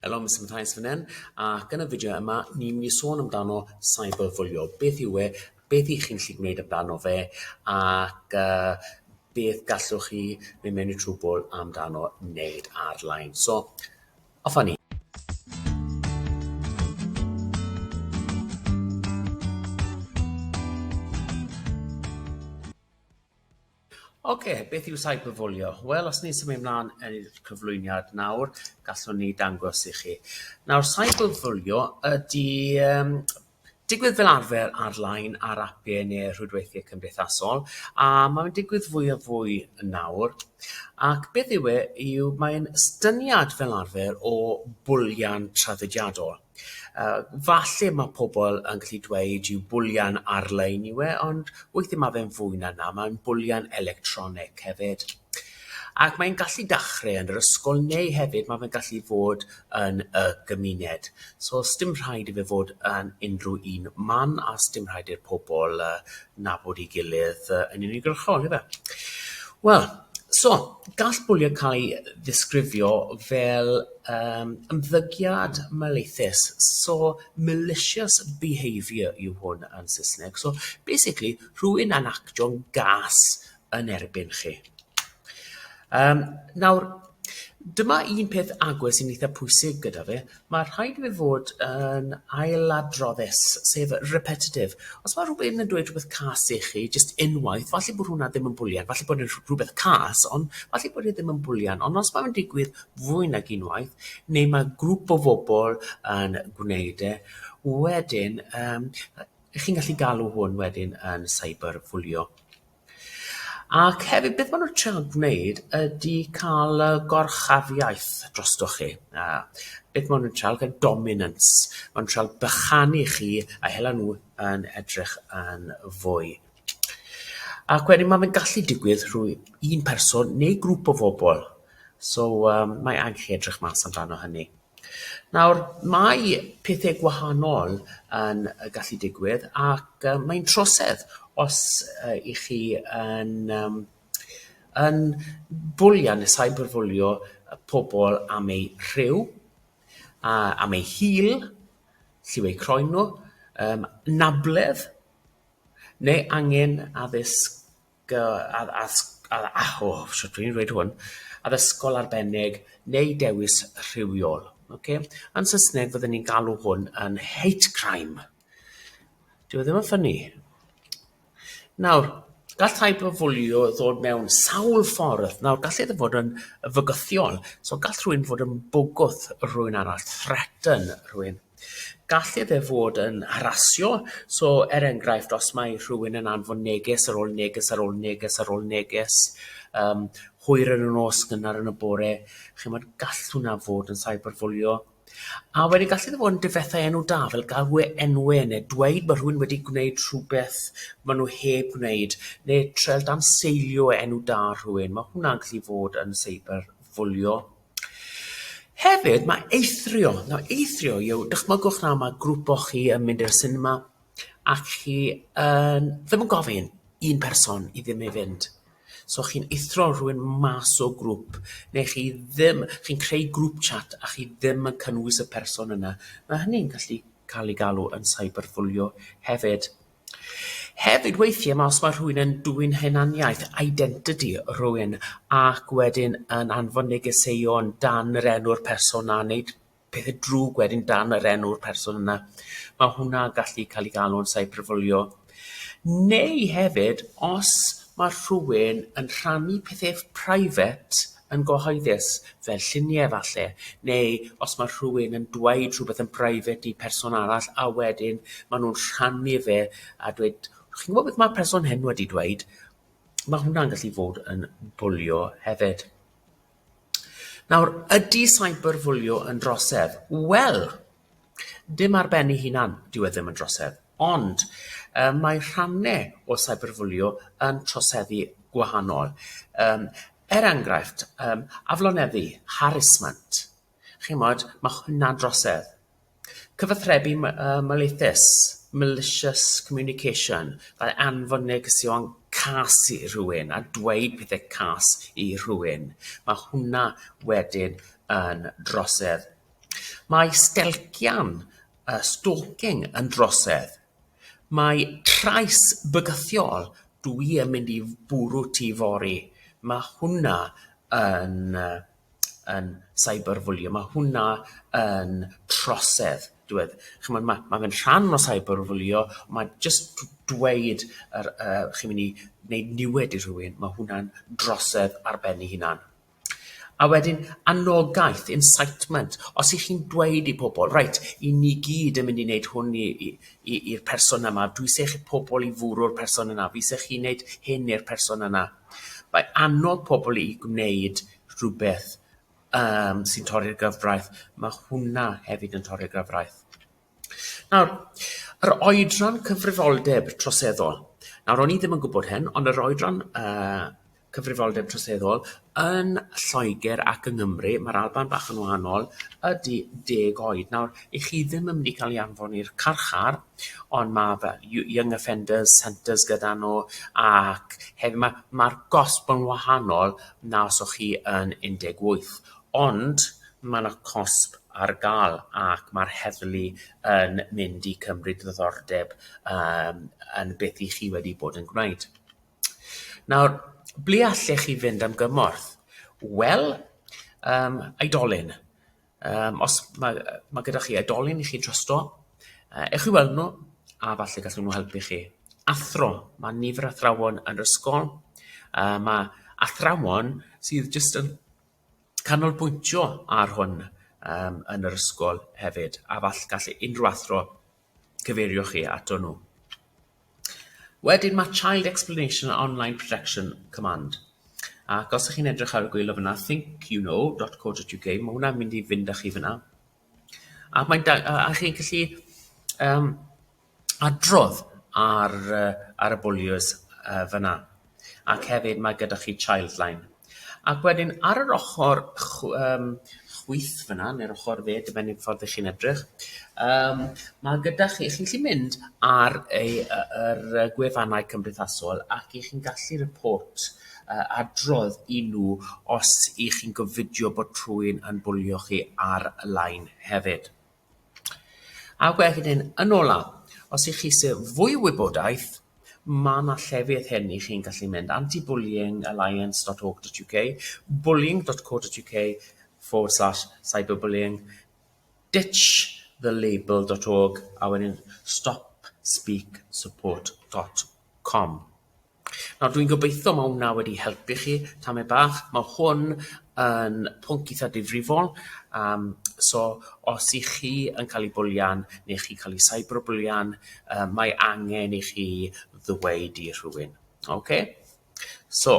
Helo, Mr Matthias fan hyn, ac yn y fideo yma, ni'n mynd i sôn amdano cyberbwlio. Beth yw e, beth i chi'n gallu gwneud amdano fe, ac beth gallwch chi mynd mewn i trwbl amdano wneud ar-lein. So, off ni. Beth yw cyberbwlio? Wel, os ni'n symud ymlaen yn y cyflwyniad nawr, gallwn ni dangos i chi. Nawr, cyberbwlio ydy digwydd fel arfer ar-lein ar apiau neu rhwydweithiau cymdeithasol, a mae'n digwydd fwy a fwy nawr. Ac beth yw e, mae'n styniad fel arfer o bwlian traddodiadol. Falle mae pobl yn gallu dweud yw bwlian ar-lein yw e, ond weithiau mae fe'n fwy na, mae'n bwlian electronic hefyd. Ac mae'n gallu dechrau yn yr ysgol neu hefyd mae fe'n gallu fod yn y gymuned. So, sdim rhaid i fe fod yn unrhyw un man a sdim rhaid i'r pobl nabod i gilydd yn unigolgol, ife? Wel, so, gall bwlio cael ei ddisgrifio fel ymddygiad malaethus. So, malicious behaviour yw hwn yn Saesneg. So, basically, rhywun yn actio'n gas yn erbyn chi. Nawr, dyma un peth agwedd sy'n eitha pwysig gyda fe. Mae rhaid i fe fod yn ailadroddus, sef repetitive. Os mae rhywun yn dweud rhywbeth cas i chi, just unwaith, falle bod hwnna ddim yn bwlian, falle bod yn rhywbeth cas, ond falle bod e ddim yn bwlian. Ond os mae'n digwydd fwy nag unwaith, neu mae grŵp o bobl yn gwneud e, wedyn, chi'n gallu galw hwn wedyn yn cyberbwlio. Ac hefyd, beth maen nhw'n trio gwneud ydy cael gorchafiaeth drostoch chi. Beth maen nhw'n trio cael dominance. Maen nhw'n trio bychanu chi a hela nhw yn edrych yn fwy. Ac wedyn mae fe'n gallu digwydd rhwng un person neu grŵp o bobl. So mae angen chi edrych mas amdano hynny. Nawr, mae pethau gwahanol yn gallu digwydd ac mae'n trosedd os i chi yn bwlian neu cyberbwlio pobl am ei rhyw, am ei hil, lliw eu croen nhw, nabledd, neu angen addysgol arbennig neu dewis rhywiol. Yn Saesneg fyddwn ni'n galw hwn yn hate crime. Dyw e ddim yn ffynnu. Nawr, gall cyberbwlio ddod mewn sawl ffordd. Nawr, gall e fod yn fygythiol. So, gall rhywun fod yn bwgwth rhywun arall, threaten rhywun. Gall e fod yn harasio. So, enghraifft, os mae rhywun yn anfon neges ar ôl neges ar ôl neges ar ôl neges, hwyr yn y nos, gynnar yn y bore, chi'n gall hwnna fod yn cyberbwlio. A wedyn gall fod yn difethau enw da, fel galw enwau neu dweud bod rhywun wedi gwneud rhywbeth maen nhw heb gwneud, neu trel dan seilio enw da rhywun. Mae hwnna'n gallu fod yn cyberbwlio. Hefyd, mae eithrio. Nawr, eithrio yw, dychmygwch na mae grŵp o chi yn mynd i'r cinema ac chi ddim yn gofyn un person i ddim ei fynd. So, chi'n eithrio rhywun mas o grŵp, neu chi'n creu grŵp chat a chi ddim yn cynnwys y person yna. Mae hynny'n gallu cael ei galw yn cyberbwlio hefyd. Hefyd, weithiau, os mae rhywun yn dwyn hunaniaeth, identity rhywun, ac wedyn yn anfon negeseuon dan yr enw'r person yna, neu pethau drwg wedyn dan yr enw'r person yna. Mae hwnna gallu cael ei galw yn cyberbwlio. Neu hefyd, os mae rhywun yn rhannu pethau private yn gyhoeddus, fel lluniau falle, neu os mae rhywun yn dweud rhywbeth yn private i person arall, a wedyn maen nhw'n rhannu fe a dweud, chi'n gwybod beth mae'r person hyn wedi dweud? Mae hwnna'n gallu fod yn bwlio hefyd. Nawr, ydy cyberbwlio yn drosedd? Wel, dim ar ben ei hunan, dyw e ddim yn drosedd. Ond mae rhannau o cyberbwlio yn troseddu gwahanol. Enghraifft, afloneddu, harassment. Mae hwnna'n drosedd. Cyfathrebu malaethus, malicious communication, fel anfon negeseuon cas i rhywun a dweud pethau cas i rhywun. Mae hwnna wedyn yn drosedd. Mae stelcian, stalking yn drosedd. Mae trais bygythiol, dwi yn mynd i bwrw ti fori. Mae hwnna yn cyberbwlio. Mae hwnna yn trosedd. Mae fe'n rhan o cyberbwlio, mae jyst dweud chi'n mynd i wneud niwed i rhywun, mae hwnna'n drosedd ar ben ei hunan. A wedyn, anogaeth, incitement. Os ych chi'n dweud i pobl, reit, i ni gyd yn mynd i wneud hwn i'r person yma, dwi eisiau chi pobl i fwrw'r person yna, fi eisiau chi wneud hyn i'r person yna. Mae annog pobl i gwneud rhywbeth sy'n torri'r gyfraith. Mae hwnna hefyd yn torri'r gyfraith. Nawr, yr oedran cyfrifoldeb troseddol. Nawr, o'n i ddim yn gwybod hyn, ond yr oedran cyfrifoldeb troseddol yn Lloegr ac yng Nghymru, mae'r Alban bach yn wahanol, ydy 10 oed. Nawr, i chi ddim yn mynd i cael ei anfon i'r carchar, ond mae Young Offenders Centres gyda nhw, ac hefyd mae'r gosb yn wahanol na os o'ch chi yn 18. Ond mae yna cosb ar gael ac mae'r heddlu yn mynd i cymryd ddiddordeb yn beth i chi wedi bod yn gwneud. Nawr, ble allech chi fynd am gymorth? Wel, oedolyn. Os mae gyda chi oedolyn i chi drosto, ewch i weld nhw, a falle gallwn nhw helpu chi. Athro, mae nifer athrawon yn yr ysgol. Mae athrawon sydd jyst yn canolbwyntio ar hwn yn yr ysgol hefyd, a gall unrhyw athro cyfeirio chi ato nhw. Wedyn mae Child Explanation Online Protection Command. Ac os ych chi'n edrych ar y gwylo fyna, thinkyouKnow.co.uk, mae hwnna'n mynd i fynd â chi fyna. A chi'n gallu adrodd ar y bullies fyna. Ac hefyd mae gyda chi Childline. Ac wedyn, ar yr ochr chwyth fyna, neu'r ochr fe, dibynnu ffordd ych chi'n edrych, mae gyda chi, chi'n gallu mynd ar yr gwefannau cymdeithasol ac chi'n gallu report adrodd i nhw os ych chi'n gofidio bod rhywun yn bwlio chi ar y line hefyd. A wedyn, yn ola, os ych chi sy'n fwy wybodaeth, mae yna llefydd hyn i chi'n gallu mynd anti-bullyingalliance.org.uk, bullying.co.uk/cyberbullying, ditchthelabel.org, a wedyn stopspeaksupport.com. Nawr, dwi'n gobeithio mae hwnna wedi helpu chi tamau bach. Mae hwn yn pwnc eitha difrifol. So, os ych chi yn cael ei bwlian neu chi cael ei cyberbwlian, mae angen i chi ddweud i rhywun. Okay? So,